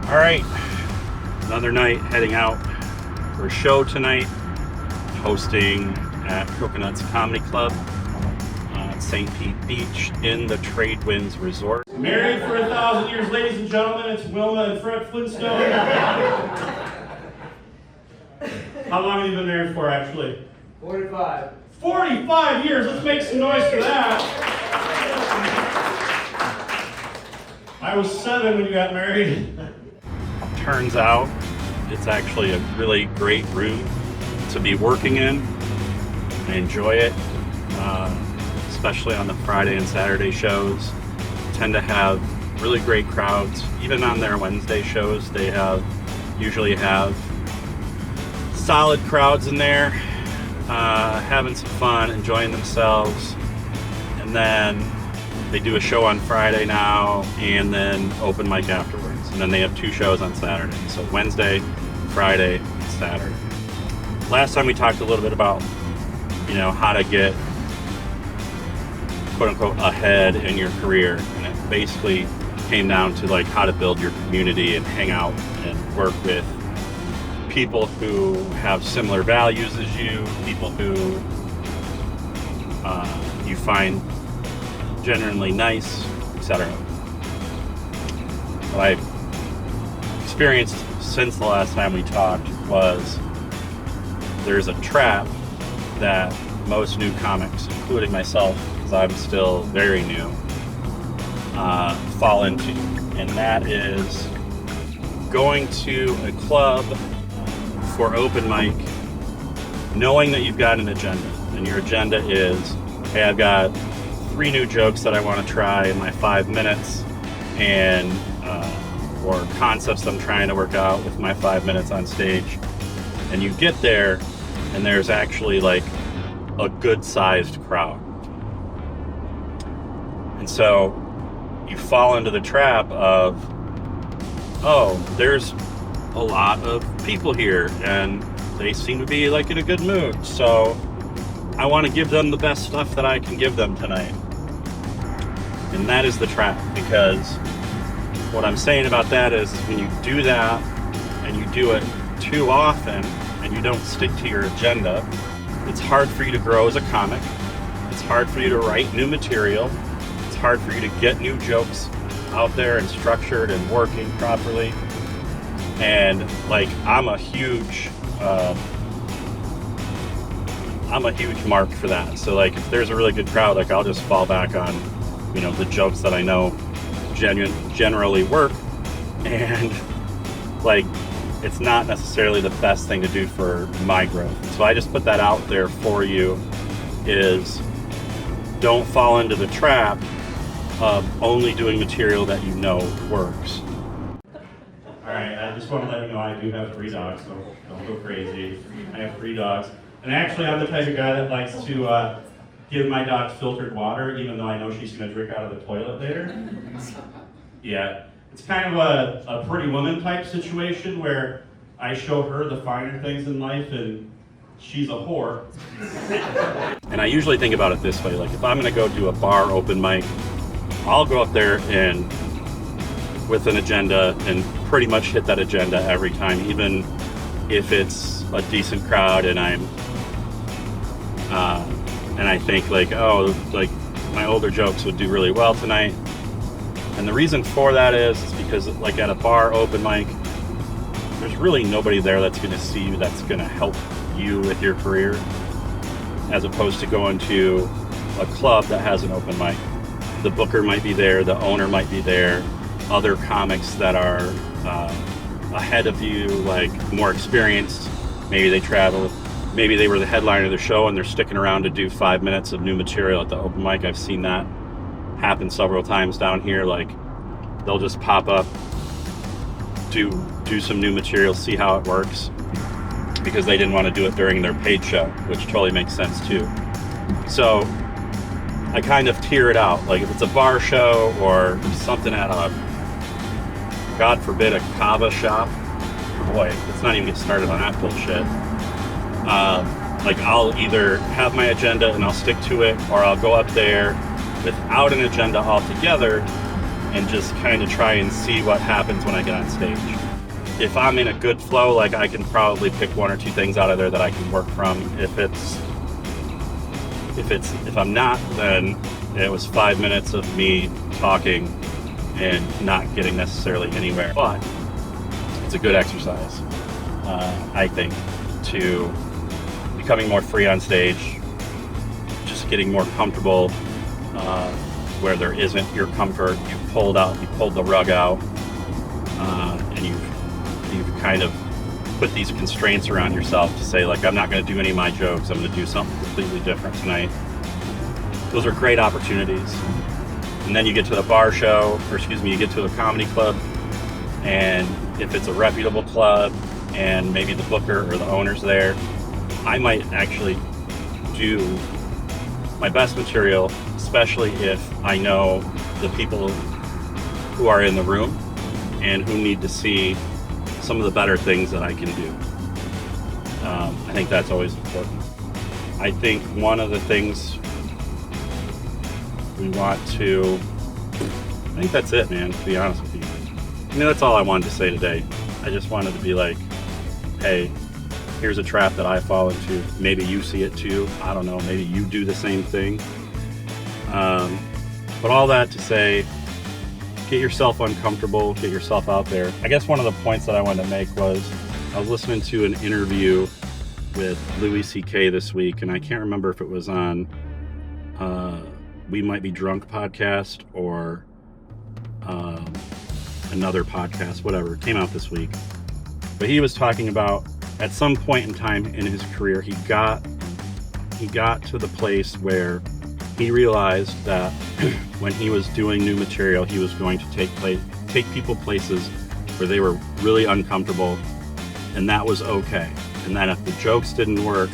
All right, another night heading out for a show tonight, hosting at Coconuts Comedy Club at St. Pete Beach in the Trade Winds Resort. Married for 1,000 years, ladies and gentlemen, it's Wilma and Fred Flintstone. How long have you been married for, actually? 45. 45 years, let's make some noise for that. I was 7 when you got married. Turns out it's actually a really great room to be working in. I enjoy it, especially on the Friday and Saturday shows. Tend to have really great crowds. Even on their Wednesday shows, they usually have solid crowds in there, having some fun, enjoying themselves. And then they do a show on Friday now, and then open mic afterwards. And then they have 2 shows on Saturday. So Wednesday, Friday, Saturday. Last time we talked a little bit about, how to get, quote unquote, ahead in your career. And it basically came down to like how to build your community and hang out and work with people who have similar values as you, people who you find genuinely nice, etc. What I've experienced since the last time we talked was there's a trap that most new comics, including myself, because I'm still very new, fall into. And that is going to a club for open mic, knowing that you've got an agenda. And your agenda is, hey, I've got 3 new jokes that I want to try in my 5 minutes, and or concepts I'm trying to work out with my 5 minutes on stage. And you get there, and there's actually like a good-sized crowd. And so you fall into the trap of, oh, there's a lot of people here, and they seem to be like in a good mood. So I want to give them the best stuff that I can give them tonight. And that is the trap, because what I'm saying about that is when you do that and you do it too often and you don't stick to your agenda, it's hard for you to grow as a comic. It's hard for you to write new material. It's hard for you to get new jokes out there and structured and working properly. And like, I'm a huge mark for that. So like, if there's a really good crowd, like I'll just fall back on, the jokes that I know generally work. And like, it's not necessarily the best thing to do for my growth. So I just put that out there for you, is don't fall into the trap of only doing material that you know works. All right, I just want to let you know I do have 3 dogs, so don't go crazy. I have 3 dogs. And actually, I'm the type of guy that likes to give my dog filtered water, even though I know she's going to drink out of the toilet later. Yeah, it's kind of a Pretty Woman type situation where I show her the finer things in life and she's a whore. And I usually think about it this way, like if I'm going to go do a bar open mic, I'll go up there and with an agenda and pretty much hit that agenda every time, even if it's a decent crowd and I think like, oh, like my older jokes would do really well tonight. And the reason for that is because like at a bar open mic, there's really nobody there that's going to see you, that's going to help you with your career, as opposed to going to a club that has an open mic. The booker might be there, the owner might be there, other comics that are ahead of you, like more experienced. Maybe they travel, maybe they were the headliner of the show and they're sticking around to do 5 minutes of new material at the open mic. I've seen that happen several times down here. Like they'll just pop up, do some new material, see how it works, because they didn't want to do it during their paid show, which totally makes sense too. So I kind of tier it out. Like if it's a bar show or something at a, God forbid, a kava shop, boy, let's not even get started on that bullshit. Like I'll either have my agenda and I'll stick to it, or I'll go up there without an agenda altogether and just kind of try and see what happens when I get on stage. If I'm in a good flow, like I can probably pick one or two things out of there that I can work from. If I'm not, then it was 5 minutes of me talking and not getting necessarily anywhere. But it's a good exercise, I think, to becoming more free on stage, just getting more comfortable where there isn't your comfort. You pulled the rug out, and you've kind of put these constraints around yourself to say, like, I'm not going to do any of my jokes. I'm going to do something completely different tonight. Those are great opportunities. And then you get to the bar show, you get to a comedy club, and if it's a reputable club and maybe the booker or the owner's there, I might actually do my best material, especially if I know the people who are in the room and who need to see some of the better things that I can do. I think that's always important. I think one of the things we want to, I think that's it, man, to be honest with you. I mean, that's all I wanted to say today. I just wanted to be like, hey, here's a trap that I fall into. Maybe you see it too. I don't know. Maybe you do the same thing. But all that to say, get yourself uncomfortable, get yourself out there. I guess one of the points that I wanted to make was I was listening to an interview with Louis C.K. this week, and I can't remember if it was on We Might Be Drunk podcast or another podcast, whatever. It came out this week. But he was talking about at some point in time in his career, he got to the place where he realized that when he was doing new material, he was going to take people places where they were really uncomfortable, and that was okay. And that if the jokes didn't work,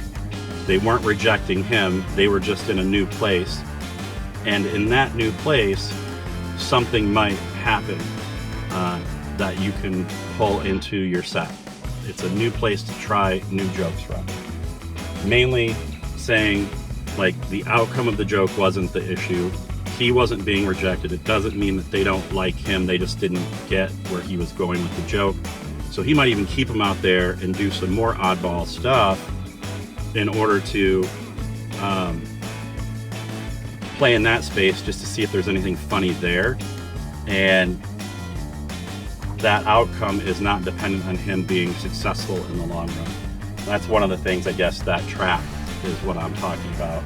they weren't rejecting him, they were just in a new place. And in that new place, something might happen that you can pull into your set. It's a new place to try new jokes from. Mainly saying, like, the outcome of the joke wasn't the issue. He wasn't being rejected. It doesn't mean that they don't like him. They just didn't get where he was going with the joke. So he might even keep him out there and do some more oddball stuff in order to play in that space just to see if there's anything funny there. And that outcome is not dependent on him being successful in the long run. That's one of the things, I guess, that trap is what I'm talking about,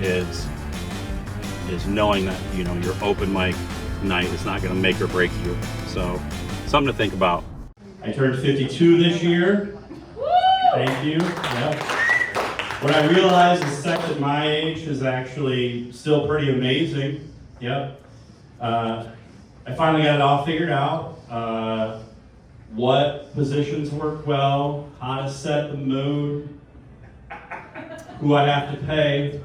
is knowing that, you know, your open mic night is not going to make or break you. So, something to think about. I turned 52 this year. Thank you. Yep. What I realized is sex at my age is actually still pretty amazing. Yep. I finally got it all figured out. What positions work well, how to set the mood, who I have to pay.